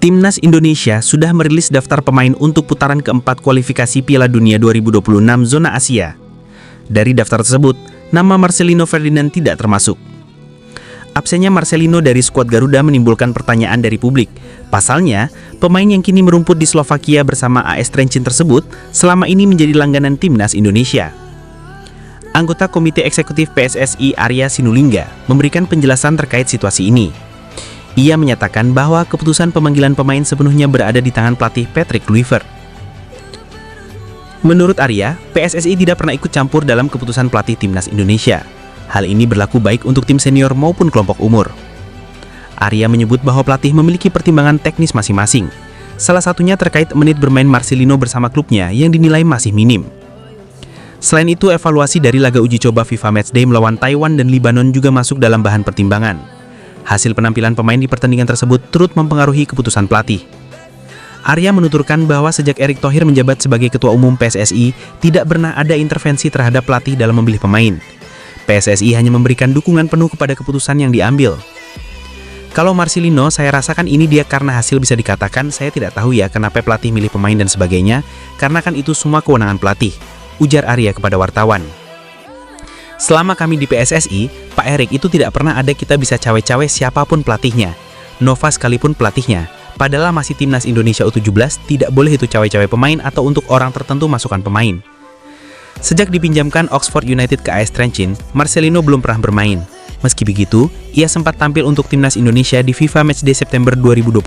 Timnas Indonesia sudah merilis daftar pemain untuk putaran keempat kualifikasi Piala Dunia 2026 zona Asia. Dari daftar tersebut, nama Marcelino Ferdinand tidak termasuk. Absennya Marcelino dari skuad Garuda menimbulkan pertanyaan dari publik. Pasalnya, pemain yang kini merumput di Slovakia bersama AS Trenčín tersebut selama ini menjadi langganan Timnas Indonesia. Anggota Komite Eksekutif PSSI Arya Sinulinga memberikan penjelasan terkait situasi ini. Ia menyatakan bahwa keputusan pemanggilan pemain sepenuhnya berada di tangan pelatih Patrick Kluivert. Menurut Arya, PSSI tidak pernah ikut campur dalam keputusan pelatih Timnas Indonesia. Hal ini berlaku baik untuk tim senior maupun kelompok umur. Arya menyebut bahwa pelatih memiliki pertimbangan teknis masing-masing. Salah satunya terkait menit bermain Marcelino bersama klubnya yang dinilai masih minim. Selain itu, evaluasi dari laga uji coba FIFA Matchday melawan Taiwan dan Lebanon juga masuk dalam bahan pertimbangan. Hasil penampilan pemain di pertandingan tersebut turut mempengaruhi keputusan pelatih. Arya menuturkan bahwa sejak Erick Thohir menjabat sebagai Ketua Umum PSSI, tidak pernah ada intervensi terhadap pelatih dalam memilih pemain. PSSI hanya memberikan dukungan penuh kepada keputusan yang diambil. Kalau Marcelino, saya rasakan ini dia karena hasil bisa dikatakan, saya tidak tahu ya kenapa pelatih milih pemain dan sebagainya, karena kan itu semua kewenangan pelatih, ujar Arya kepada wartawan. Selama kami di PSSI, Pak Erick itu tidak pernah ada kita bisa cawe-cawe siapapun pelatihnya. Nova sekalipun pelatihnya. Padahal masih Timnas Indonesia U17, tidak boleh itu cawe-cawe pemain atau untuk orang tertentu masukkan pemain. Sejak dipinjamkan Oxford United ke AS Trenčín, Marcelino belum pernah bermain. Meski begitu, ia sempat tampil untuk Timnas Indonesia di FIFA Matchday September 2025.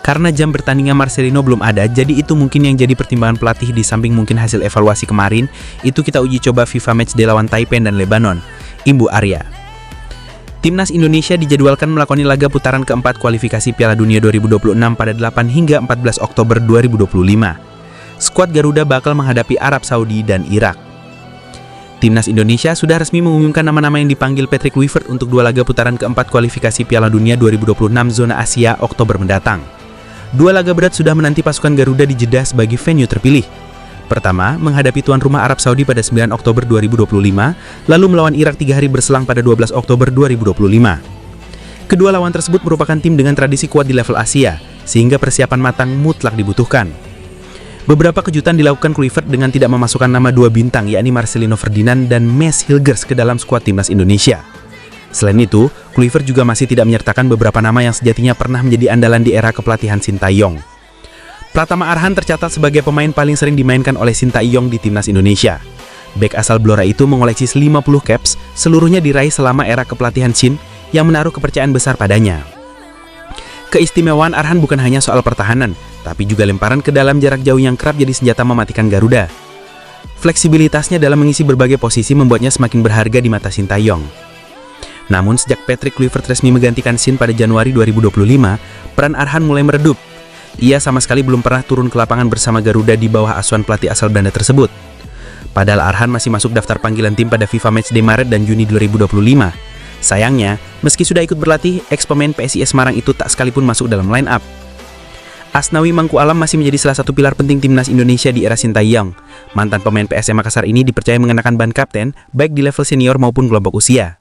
Karena jam bertandingnya Marcelino belum ada, jadi itu mungkin yang jadi pertimbangan pelatih di samping mungkin hasil evaluasi kemarin, itu kita uji coba FIFA Matchday lawan Taipei dan Lebanon, imbu Arya. Timnas Indonesia dijadwalkan melakoni laga putaran keempat kualifikasi Piala Dunia 2026 pada 8 hingga 14 Oktober 2025. Skuad Garuda bakal menghadapi Arab Saudi dan Irak. Timnas Indonesia sudah resmi mengumumkan nama-nama yang dipanggil Patrick Kluivert untuk dua laga putaran keempat kualifikasi Piala Dunia 2026 zona Asia Oktober mendatang. Dua laga berat sudah menanti pasukan Garuda di Jeddah sebagai venue terpilih. Pertama, menghadapi tuan rumah Arab Saudi pada 9 Oktober 2025, lalu melawan Irak 3 hari berselang pada 12 Oktober 2025. Kedua lawan tersebut merupakan tim dengan tradisi kuat di level Asia, sehingga persiapan matang mutlak dibutuhkan. Beberapa kejutan dilakukan Kluivert dengan tidak memasukkan nama dua bintang, yakni Marcelino Ferdinand dan Mads Hilgers ke dalam skuad Timnas Indonesia. Selain itu, Kluivert juga masih tidak menyertakan beberapa nama yang sejatinya pernah menjadi andalan di era kepelatihan Sintayong. Pratama Arhan tercatat sebagai pemain paling sering dimainkan oleh Sintayong di Timnas Indonesia. Bek asal Blora itu mengoleksi 50 caps, seluruhnya diraih selama era kepelatihan Shin yang menaruh kepercayaan besar padanya. Keistimewaan Arhan bukan hanya soal pertahanan, tapi juga lemparan ke dalam jarak jauh yang kerap jadi senjata mematikan Garuda. Fleksibilitasnya dalam mengisi berbagai posisi membuatnya semakin berharga di mata Sintayong. Namun sejak Patrick Kluivert resmi menggantikan Shin pada Januari 2025, peran Arhan mulai meredup. Ia sama sekali belum pernah turun ke lapangan bersama Garuda di bawah asuhan pelatih asal Belanda tersebut. Padahal Arhan masih masuk daftar panggilan tim pada FIFA Matchday Maret dan Juni 2025. Sayangnya, meski sudah ikut berlatih, ex-pemain PSIS Semarang itu tak sekalipun masuk dalam line up. Asnawi Mangku Alam masih menjadi salah satu pilar penting Timnas Indonesia di era Sintayong. Mantan pemain PSM Makassar ini dipercaya mengenakan ban kapten, baik di level senior maupun kelompok usia.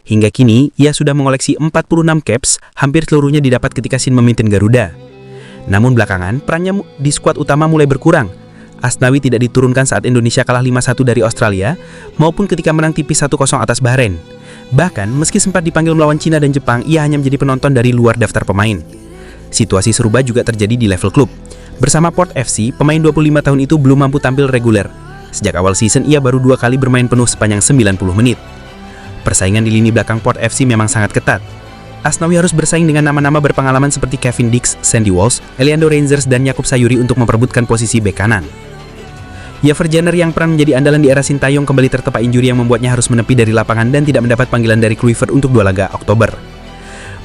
Hingga kini, ia sudah mengoleksi 46 caps, hampir seluruhnya didapat ketika Shin memimpin Garuda. Namun belakangan, perannya di skuad utama mulai berkurang. Asnawi tidak diturunkan saat Indonesia kalah 5-1 dari Australia, maupun ketika menang tipis 1-0 atas Bahrain. Bahkan, meski sempat dipanggil melawan Cina dan Jepang, ia hanya menjadi penonton dari luar daftar pemain. Situasi serupa juga terjadi di level klub. Bersama Port FC, pemain 25 tahun itu belum mampu tampil reguler. Sejak awal season, ia baru 2 kali bermain penuh sepanjang 90 menit. Persaingan di lini belakang Port FC memang sangat ketat. Asnawi harus bersaing dengan nama-nama berpengalaman seperti Kevin Dix, Sandy Walsh, Eliando Rangers, dan Yakub Sayuri untuk memperebutkan posisi bek kanan. Javier Jenner yang pernah menjadi andalan di era Sintayong kembali tertimpa injuri yang membuatnya harus menepi dari lapangan dan tidak mendapat panggilan dari Kluivert untuk 2 laga Oktober.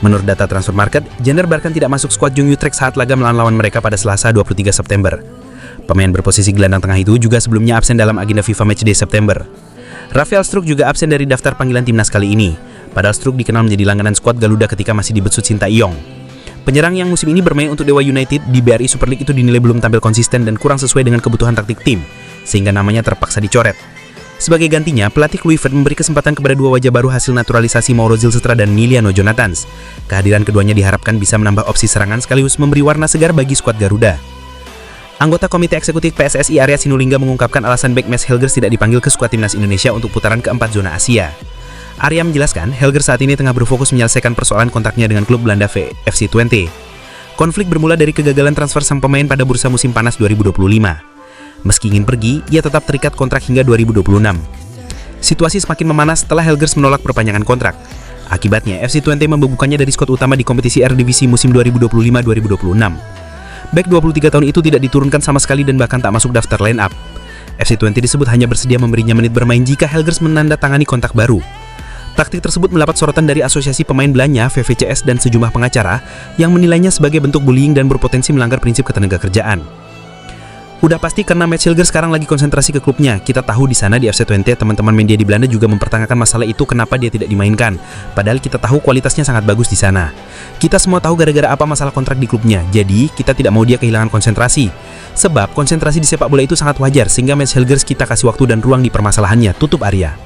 Menurut data transfer market, Jenner bahkan tidak masuk skuad Jung Utrecht saat laga melawan mereka pada Selasa 23 September. Pemain berposisi gelandang tengah itu juga sebelumnya absen dalam agenda FIFA Matchday September. Rafael Struijk juga absen dari daftar panggilan timnas kali ini. Padahal Struijk dikenal menjadi langganan skuad Garuda ketika masih dibesut Sintayong. Penyerang yang musim ini bermain untuk Dewa United di BRI Super League itu dinilai belum tampil konsisten dan kurang sesuai dengan kebutuhan taktik tim, sehingga namanya terpaksa dicoret. Sebagai gantinya, pelatih Kluivert memberi kesempatan kepada dua wajah baru hasil naturalisasi Mauro Zylstra dan Emiliano Jonathans. Kehadiran keduanya diharapkan bisa menambah opsi serangan sekaligus memberi warna segar bagi skuad Garuda. Anggota Komite Eksekutif PSSI Arya Sinulinga mengungkapkan alasan bek Mads Helgers tidak dipanggil ke skuad timnas Indonesia untuk putaran keempat zona Asia. Arya menjelaskan, Helgers saat ini tengah berfokus menyelesaikan persoalan kontraknya dengan klub Belanda FC Twente. Konflik bermula dari kegagalan transfer sang pemain pada bursa musim panas 2025. Meski ingin pergi, ia tetap terikat kontrak hingga 2026. Situasi semakin memanas setelah Helgers menolak perpanjangan kontrak. Akibatnya, FC Twente membekukannya dari skuad utama di kompetisi Eredivisie musim 2025-2026. Bek 23 tahun itu tidak diturunkan sama sekali dan bahkan tak masuk daftar line-up. FC Twente disebut hanya bersedia memberinya menit bermain jika Helgers menandatangani kontrak baru. Taktik tersebut mendapat sorotan dari Asosiasi Pemain Belanda, VVCS, dan sejumlah pengacara yang menilainya sebagai bentuk bullying dan berpotensi melanggar prinsip ketenagakerjaan. Udah pasti karena Mads Helgers sekarang lagi konsentrasi ke klubnya. Kita tahu di sana di FC Twente teman-teman media di Belanda juga mempertanyakan masalah itu, kenapa dia tidak dimainkan. Padahal kita tahu kualitasnya sangat bagus di sana. Kita semua tahu gara-gara apa masalah kontrak di klubnya. Jadi kita tidak mau dia kehilangan konsentrasi. Sebab konsentrasi di sepak bola itu sangat wajar, sehingga Mads Helgers kita kasih waktu dan ruang di permasalahannya, tutup Arya.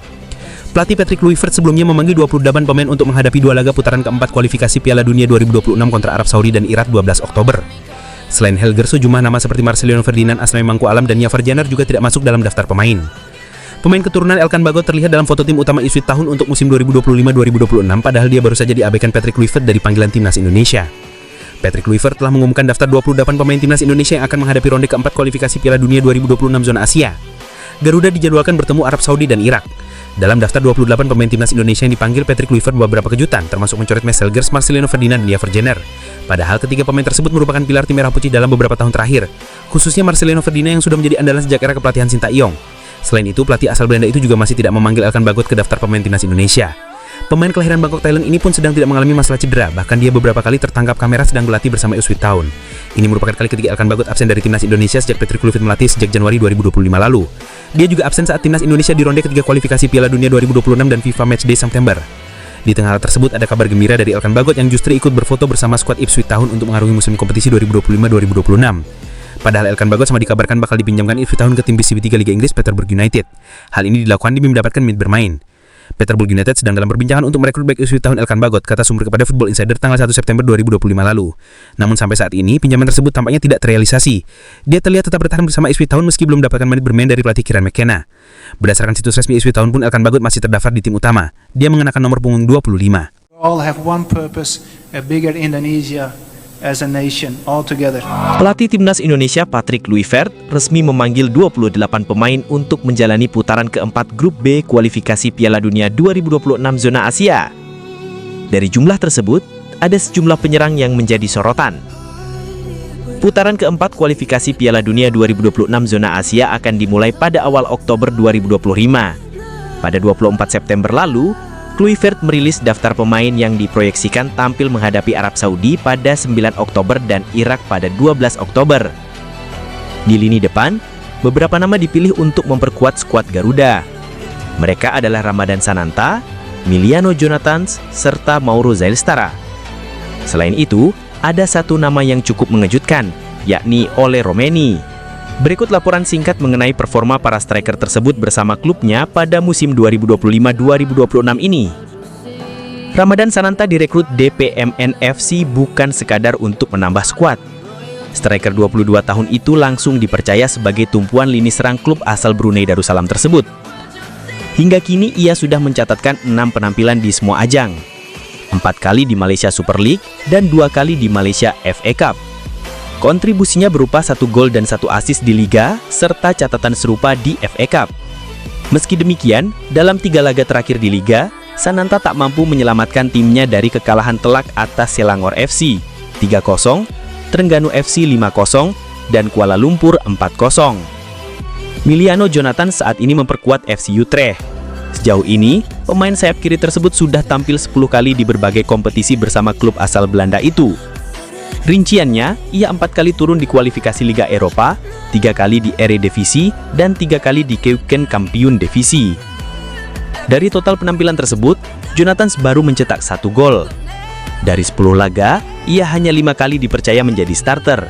Pelatih Patrick Kluivert sebelumnya memanggil 28 pemain untuk menghadapi dua laga putaran keempat kualifikasi Piala Dunia 2026 kontra Arab Saudi dan Irak 12 Oktober. Selain Helgers, sejumlah nama seperti Marcelino Ferdinand, Asnawi Mangku Alam, dan Javier Jenner juga tidak masuk dalam daftar pemain. Pemain keturunan Elkan Bagot terlihat dalam foto tim utama Ipswich Town untuk musim 2025-2026, padahal dia baru saja diabaikan Patrick Kluivert dari panggilan timnas Indonesia. Patrick Kluivert telah mengumumkan daftar 28 pemain timnas Indonesia yang akan menghadapi ronde keempat kualifikasi Piala Dunia 2026 zona Asia. Garuda dijadwalkan bertemu Arab Saudi dan Irak. Dalam daftar 28 pemain timnas Indonesia yang dipanggil, Patrick Kluivert beberapa kejutan, termasuk mencoret Mads Helgers, Marcelino Ferdinand, dan Javier Jenner. Padahal ketiga pemain tersebut merupakan pilar tim merah putih dalam beberapa tahun terakhir, khususnya Marcelino Ferdinand yang sudah menjadi andalan sejak era kepelatihan Sintayong. Selain itu, pelatih asal Belanda itu juga masih tidak memanggil Elkan Bagot ke daftar pemain timnas Indonesia. Pemain kelahiran Bangkok, Thailand ini pun sedang tidak mengalami masalah cedera, bahkan dia beberapa kali tertangkap kamera sedang berlatih bersama Ipswich Town. Ini merupakan kali ketiga Elkan Bagot absen dari timnas Indonesia sejak Patrick Kluivert melatih sejak Januari 2025 lalu. Dia juga absen saat timnas Indonesia di ronde ketiga kualifikasi Piala Dunia 2026 dan FIFA Matchday September. Di tengah hal tersebut, ada kabar gembira dari Elkan Bagot yang justru ikut berfoto bersama skuad Ipswich Town untuk mengarungi musim kompetisi 2025-2026. Padahal Elkan Bagot sama dikabarkan bakal dipinjamkan Ipswich Town ke tim BCB 3 Liga Inggris Peterborough United. Hal ini dilakukan demi mendapatkan menit bermain. Peterborough United sedang dalam perbincangan untuk merekrut bek Ipswich Town Elkan Bagot, kata sumber kepada Football Insider tanggal 1 September 2025 lalu. Namun sampai saat ini, pinjaman tersebut tampaknya tidak terrealisasi. Dia terlihat tetap bertahan bersama Ipswich Town meski belum mendapatkan menit bermain dari pelatih Kieran McKenna. Berdasarkan situs resmi Ipswich Town pun, Elkan Bagot masih terdaftar di tim utama. Dia mengenakan nomor punggung 25. All have one purpose, a bigger Indonesia as a nation all together. Pelatih timnas Indonesia Patrick Kluivert resmi memanggil 28 pemain untuk menjalani putaran keempat grup B kualifikasi Piala Dunia 2026 zona Asia. Dari jumlah tersebut, ada sejumlah penyerang yang menjadi sorotan. Putaran keempat kualifikasi Piala Dunia 2026 zona Asia akan dimulai pada awal Oktober 2025. Pada 24 September lalu, Kluivert merilis daftar pemain yang diproyeksikan tampil menghadapi Arab Saudi pada 9 Oktober dan Irak pada 12 Oktober. Di lini depan, beberapa nama dipilih untuk memperkuat skuad Garuda. Mereka adalah Ramadan Sananta, Emiliano Jonathans, serta Mauro Zylstra. Selain itu, ada satu nama yang cukup mengejutkan, yakni Ole Romeni. Berikut laporan singkat mengenai performa para striker tersebut bersama klubnya pada musim 2025-2026 ini. Ramadan Sananta direkrut DPMN FC bukan sekadar untuk menambah skuad. Striker 22 tahun itu langsung dipercaya sebagai tumpuan lini serang klub asal Brunei Darussalam tersebut. Hingga kini ia sudah mencatatkan 6 penampilan di semua ajang. 4 kali di Malaysia Super League dan 2 kali di Malaysia FA Cup. Kontribusinya berupa 1 gol dan 1 assist di Liga, serta catatan serupa di FA Cup. Meski demikian, dalam 3 laga terakhir di Liga, Sananta tak mampu menyelamatkan timnya dari kekalahan telak atas Selangor FC 3-0, Terengganu FC 5-0, dan Kuala Lumpur 4-0. Emiliano Jonathans saat ini memperkuat FC Utrecht. Sejauh ini, pemain sayap kiri tersebut sudah tampil 10 kali di berbagai kompetisi bersama klub asal Belanda itu. Rinciannya, ia 4 kali turun di kualifikasi Liga Eropa, 3 kali di Eredivisie, dan 3 kali di Keukenkampioen-Divisie. Dari total penampilan tersebut, Jonathans baru mencetak 1 gol. Dari 10 laga, ia hanya 5 kali dipercaya menjadi starter,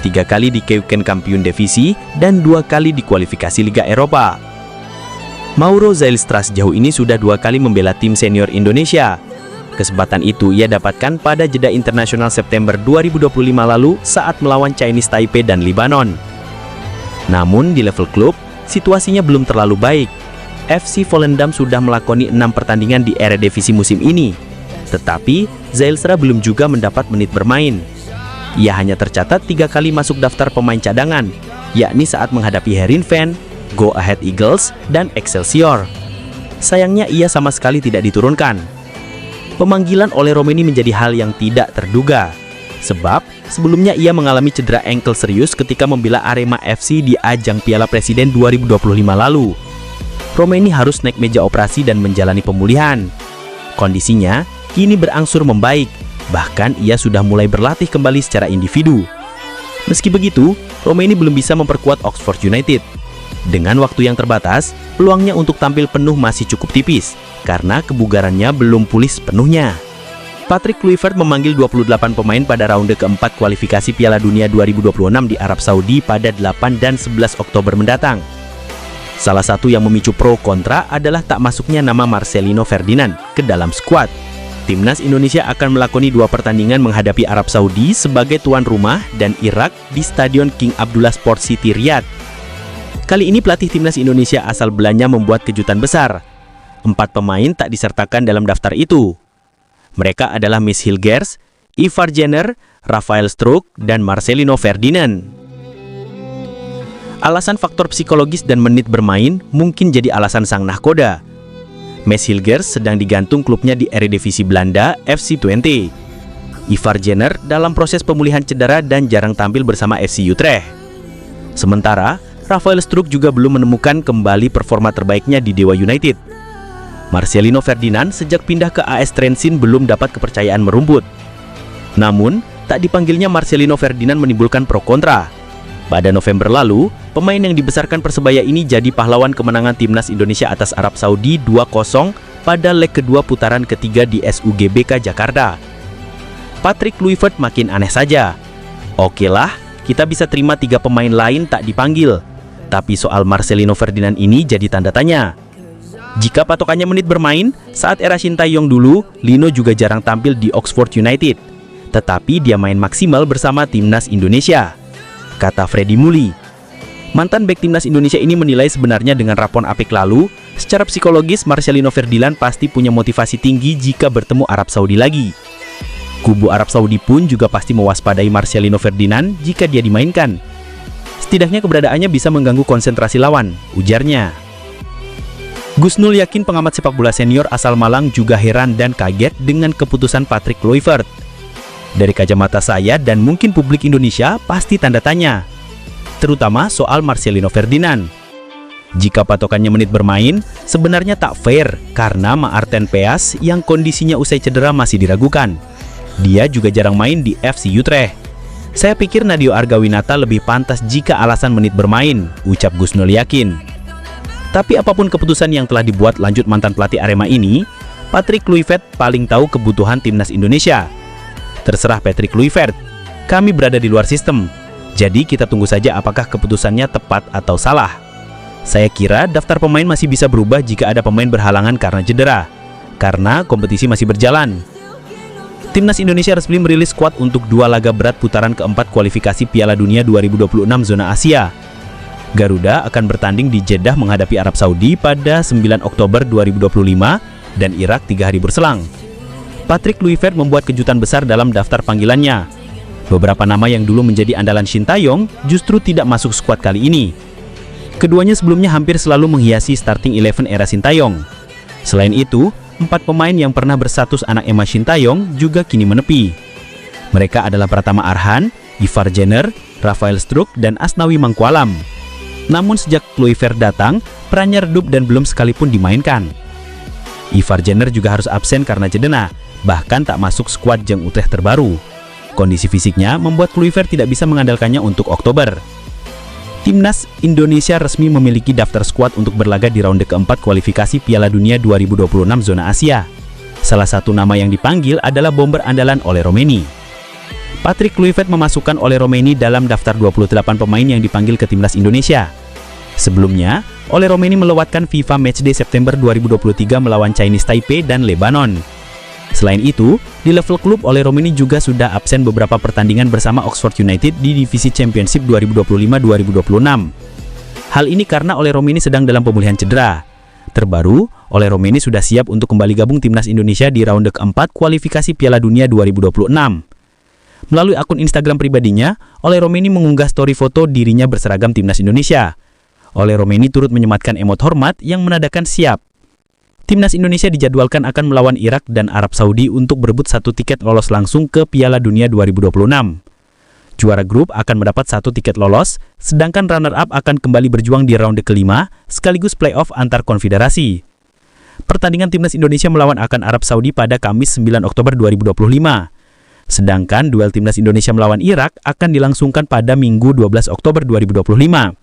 3 kali di Keukenkampioen-Divisie, dan 2 kali di kualifikasi Liga Eropa. Mauro Zylstra sejauh ini sudah 2 kali membela tim senior Indonesia. Kesempatan itu ia dapatkan pada jeda internasional September 2025 lalu saat melawan Chinese Taipei dan Lebanon. Namun di level klub, situasinya belum terlalu baik. FC Volendam sudah melakoni 6 pertandingan di Eredivisie musim ini. Tetapi, Zylstra belum juga mendapat menit bermain. Ia hanya tercatat 3 kali masuk daftar pemain cadangan, yakni saat menghadapi Heerenveen, Go Ahead Eagles, dan Excelsior. Sayangnya ia sama sekali tidak diturunkan. Pemanggilan oleh Romeni menjadi hal yang tidak terduga, sebab sebelumnya ia mengalami cedera ankle serius ketika membela Arema FC di ajang Piala Presiden 2025 lalu. Romeni harus naik meja operasi dan menjalani pemulihan. Kondisinya kini berangsur membaik, bahkan ia sudah mulai berlatih kembali secara individu. Meski begitu, Romeni belum bisa memperkuat Oxford United. Dengan waktu yang terbatas, peluangnya untuk tampil penuh masih cukup tipis, karena kebugarannya belum pulih sepenuhnya. Patrick Kluivert memanggil 28 pemain pada ronde keempat kualifikasi Piala Dunia 2026 di Arab Saudi pada 8 dan 11 Oktober mendatang. Salah satu yang memicu pro kontra adalah tak masuknya nama Marcelino Ferdinand ke dalam skuad. Timnas Indonesia akan melakoni 2 pertandingan menghadapi Arab Saudi sebagai tuan rumah dan Irak di Stadion King Abdullah Sport City Riyadh. Kali ini pelatih Timnas Indonesia asal Belanda membuat kejutan besar. 4 pemain tak disertakan dalam daftar itu. Mereka adalah Mies Hilgers, Ivar Jenner, Rafael Struijk, dan Marcelino Ferdinand. Alasan faktor psikologis dan menit bermain mungkin jadi alasan sang nahkoda. Mies Hilgers sedang digantung klubnya di Eredivisie Belanda, FC Twente. Ivar Jenner dalam proses pemulihan cedera dan jarang tampil bersama FC Utrecht. Sementara, Rafael Struijk juga belum menemukan kembali performa terbaiknya di Dewa United. Marcelino Ferdinand sejak pindah ke AS Trenčín belum dapat kepercayaan merumput. Namun, tak dipanggilnya Marcelino Ferdinand menimbulkan pro kontra. Pada November lalu, pemain yang dibesarkan Persebaya ini jadi pahlawan kemenangan Timnas Indonesia atas Arab Saudi 2-0 pada leg kedua putaran ketiga di SUGBK Jakarta. Patrick Kluivert makin aneh saja. Okelah, kita bisa terima 3 pemain lain tak dipanggil. Tapi soal Marcelino Ferdinand ini jadi tanda tanya. Jika patokannya menit bermain, saat era Shin Tae-yong dulu, Lino juga jarang tampil di Oxford United. Tetapi dia main maksimal bersama Timnas Indonesia, kata Freddy Muli. Mantan bek Timnas Indonesia ini menilai sebenarnya dengan rapon apik lalu, secara psikologis Marcelino Ferdinand pasti punya motivasi tinggi jika bertemu Arab Saudi lagi. Kubu Arab Saudi pun juga pasti mewaspadai Marcelino Ferdinand jika dia dimainkan. Setidaknya keberadaannya bisa mengganggu konsentrasi lawan, ujarnya. Gusnul yakin pengamat sepak bola senior asal Malang juga heran dan kaget dengan keputusan Patrick Kluivert. Dari kacamata saya dan mungkin publik Indonesia pasti tanda tanya, terutama soal Marcelino Ferdinand. Jika patokannya menit bermain, sebenarnya tak fair karena Maarten Peas yang kondisinya usai cedera masih diragukan. Dia juga jarang main di FC Utrecht. Saya pikir Nadeo Argawinata lebih pantas jika alasan menit bermain, ucap Gusnul yakin. Tapi apapun keputusan yang telah dibuat lanjut mantan pelatih Arema ini, Patrick Kluivert paling tahu kebutuhan Timnas Indonesia. Terserah Patrick Kluivert, kami berada di luar sistem. Jadi kita tunggu saja apakah keputusannya tepat atau salah. Saya kira daftar pemain masih bisa berubah jika ada pemain berhalangan karena cedera, karena kompetisi masih berjalan. Timnas Indonesia resmi merilis skuad untuk 2 laga berat putaran keempat kualifikasi Piala Dunia 2026 zona Asia. Garuda akan bertanding di Jeddah menghadapi Arab Saudi pada 9 Oktober 2025 dan Irak 3 hari berselang. Patrick Kluivert membuat kejutan besar dalam daftar panggilannya. Beberapa nama yang dulu menjadi andalan Shin Tae-yong justru tidak masuk skuad kali ini. Keduanya sebelumnya hampir selalu menghiasi starting 11 era Shin Tae-yong. Selain itu, 4 pemain yang pernah berstatus anak emas Shin Tae-yong juga kini menepi. Mereka adalah Pratama Arhan, Ivar Jenner, Rafael Struijk, dan Asnawi Mangkualam. Namun sejak Kluivert datang, perannya redup dan belum sekalipun dimainkan. Ivar Jenner juga harus absen karena cedera, bahkan tak masuk skuad Jang Utrecht terbaru. Kondisi fisiknya membuat Kluivert tidak bisa mengandalkannya untuk Oktober. Timnas Indonesia resmi memiliki daftar skuad untuk berlaga di ronde keempat kualifikasi Piala Dunia 2026 zona Asia. Salah satu nama yang dipanggil adalah bomber andalan Ole Romeni. Patrick Kluivert memasukkan Ole Romeni dalam daftar 28 pemain yang dipanggil ke Timnas Indonesia. Sebelumnya, Ole Romeni melewatkan FIFA Matchday September 2023 melawan Chinese Taipei dan Lebanon. Selain itu, di level klub Ole Romeni juga sudah absen beberapa pertandingan bersama Oxford United di divisi Championship 2025-2026. Hal ini karena Ole Romeni sedang dalam pemulihan cedera. Terbaru, Ole Romeni sudah siap untuk kembali gabung timnas Indonesia di ronde keempat kualifikasi Piala Dunia 2026. Melalui akun Instagram pribadinya, Ole Romeni mengunggah story foto dirinya berseragam timnas Indonesia. Ole Romeni turut menyematkan emot hormat yang menandakan siap. Timnas Indonesia dijadwalkan akan melawan Irak dan Arab Saudi untuk berebut satu tiket lolos langsung ke Piala Dunia 2026. Juara grup akan mendapat satu tiket lolos, sedangkan runner-up akan kembali berjuang di ronde kelima, sekaligus playoff antar konfederasi. Pertandingan timnas Indonesia melawan akan Arab Saudi pada Kamis 9 Oktober 2025. Sedangkan duel timnas Indonesia melawan Irak akan dilangsungkan pada Minggu 12 Oktober 2025.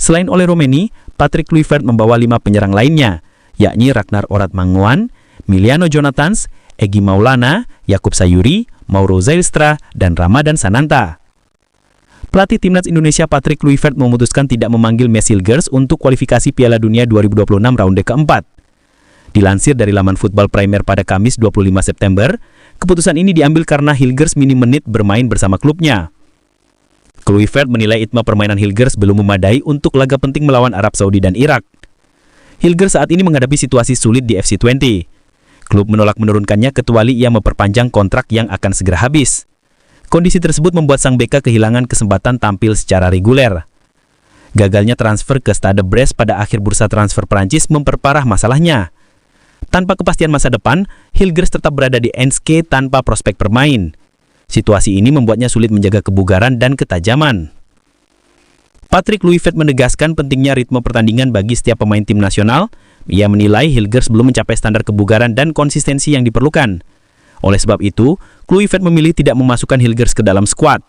Selain Ole Romeni, Patrick Kluivert membawa 5 penyerang lainnya, yakni Ragnar Oratmanguan, Miliano Jonathans, Egy Maulana, Yakub Sayuri, Mauro Zylstra, dan Ramadan Sananta. Pelatih timnas Indonesia Patrick Kluivert memutuskan tidak memanggil Mats Hilgers untuk kualifikasi Piala Dunia 2026 ronde keempat. Dilansir dari laman Football Premier pada Kamis 25 September, keputusan ini diambil karena Hilgers minim menit bermain bersama klubnya. Kluivert menilai ritme permainan Hilgers belum memadai untuk laga penting melawan Arab Saudi dan Irak. Hilgers saat ini menghadapi situasi sulit di FC20. Klub menolak menurunkannya kecuali ia memperpanjang kontrak yang akan segera habis. Kondisi tersebut membuat sang beka kehilangan kesempatan tampil secara reguler. Gagalnya transfer ke Stade Brest pada akhir bursa transfer Prancis memperparah masalahnya. Tanpa kepastian masa depan, Hilgers tetap berada di NSK tanpa prospek bermain. Situasi ini membuatnya sulit menjaga kebugaran dan ketajaman. Patrick Kluivert menegaskan pentingnya ritme pertandingan bagi setiap pemain tim nasional. Ia menilai Hilgers belum mencapai standar kebugaran dan konsistensi yang diperlukan. Oleh sebab itu, Kluivert memilih tidak memasukkan Hilgers ke dalam skuad.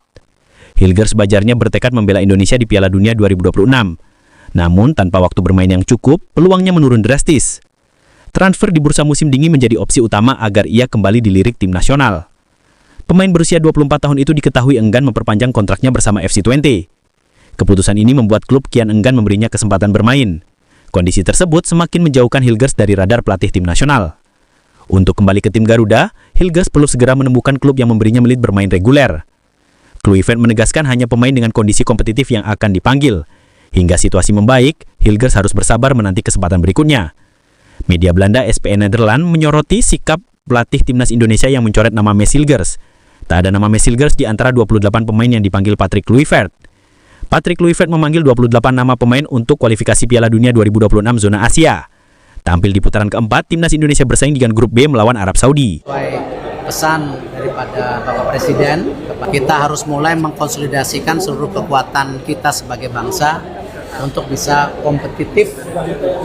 Hilgers bajarnya bertekad membela Indonesia di Piala Dunia 2026. Namun, tanpa waktu bermain yang cukup, peluangnya menurun drastis. Transfer di bursa musim dingin menjadi opsi utama agar ia kembali dilirik tim nasional. Pemain berusia 24 tahun itu diketahui enggan memperpanjang kontraknya bersama FC20. Keputusan ini membuat klub kian enggan memberinya kesempatan bermain. Kondisi tersebut semakin menjauhkan Hilgers dari radar pelatih tim nasional. Untuk kembali ke tim Garuda, Hilgers perlu segera menemukan klub yang memberinya menit bermain reguler. Kluivert menegaskan hanya pemain dengan kondisi kompetitif yang akan dipanggil. Hingga situasi membaik, Hilgers harus bersabar menanti kesempatan berikutnya. Media Belanda SPN Nederland menyoroti sikap pelatih timnas Indonesia yang mencoret nama Mats Hilgers. Tak ada nama Mats Hilgers di antara 28 pemain yang dipanggil Patrick Kluivert. Patrick Kluivert memanggil 28 nama pemain untuk kualifikasi Piala Dunia 2026 zona Asia. Tampil di putaran keempat, timnas Indonesia bersaing dengan grup B melawan Arab Saudi. Pesan daripada Bapak Presiden, kita harus mulai mengkonsolidasikan seluruh kekuatan kita sebagai bangsa untuk bisa kompetitif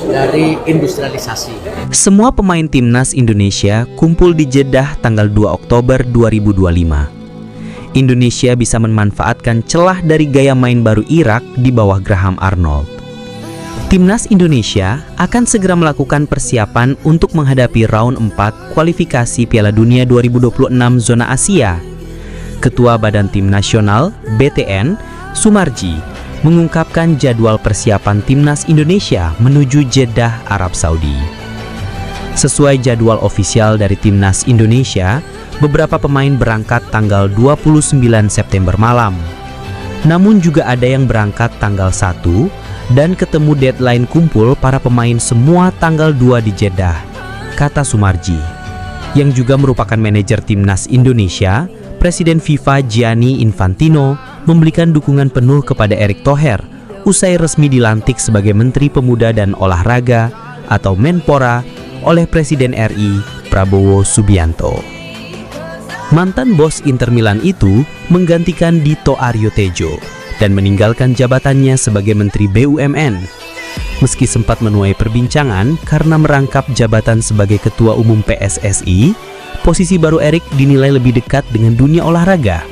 dari industrialisasi. Semua pemain timnas Indonesia kumpul di Jeddah tanggal 2 Oktober 2025. Indonesia bisa memanfaatkan celah dari gaya main baru Irak di bawah Graham Arnold. Timnas Indonesia akan segera melakukan persiapan untuk menghadapi round 4 kualifikasi Piala Dunia 2026 zona Asia. Ketua Badan Tim Nasional BTN, Sumarji, mengungkapkan jadwal persiapan timnas Indonesia menuju Jeddah, Arab Saudi. Sesuai jadwal ofisial dari timnas Indonesia, beberapa pemain berangkat tanggal 29 September malam. Namun juga ada yang berangkat tanggal 1 dan ketemu deadline kumpul para pemain semua tanggal 2 di Jeddah, kata Sumarji. Yang juga merupakan manajer timnas Indonesia, Presiden FIFA Gianni Infantino memberikan dukungan penuh kepada Erick Thohir usai resmi dilantik sebagai Menteri Pemuda dan Olahraga atau Menpora oleh Presiden RI Prabowo Subianto. Mantan bos Inter Milan itu menggantikan Dito Aryo Tejo dan meninggalkan jabatannya sebagai Menteri BUMN. Meski sempat menuai perbincangan karena merangkap jabatan sebagai Ketua Umum PSSI, posisi baru Erick dinilai lebih dekat dengan dunia olahraga.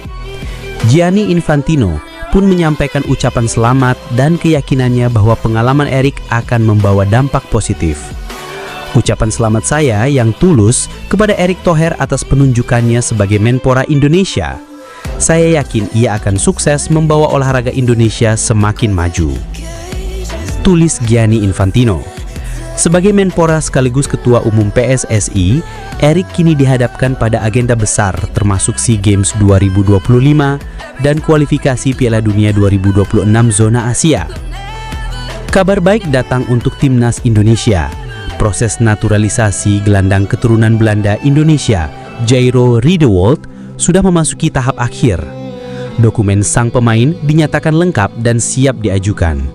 Gianni Infantino pun menyampaikan ucapan selamat dan keyakinannya bahwa pengalaman Erick akan membawa dampak positif. Ucapan selamat saya yang tulus kepada Erick Thohir atas penunjukannya sebagai Menpora Indonesia. Saya yakin ia akan sukses membawa olahraga Indonesia semakin maju. tulis Gianni Infantino. Sebagai Menpora sekaligus Ketua Umum PSSI, Erik kini dihadapkan pada agenda besar termasuk SEA Games 2025 dan kualifikasi Piala Dunia 2026 zona Asia. Kabar baik datang untuk timnas Indonesia. Proses naturalisasi gelandang keturunan Belanda Indonesia, Jairo Riedewald, sudah memasuki tahap akhir. Dokumen sang pemain dinyatakan lengkap dan siap diajukan.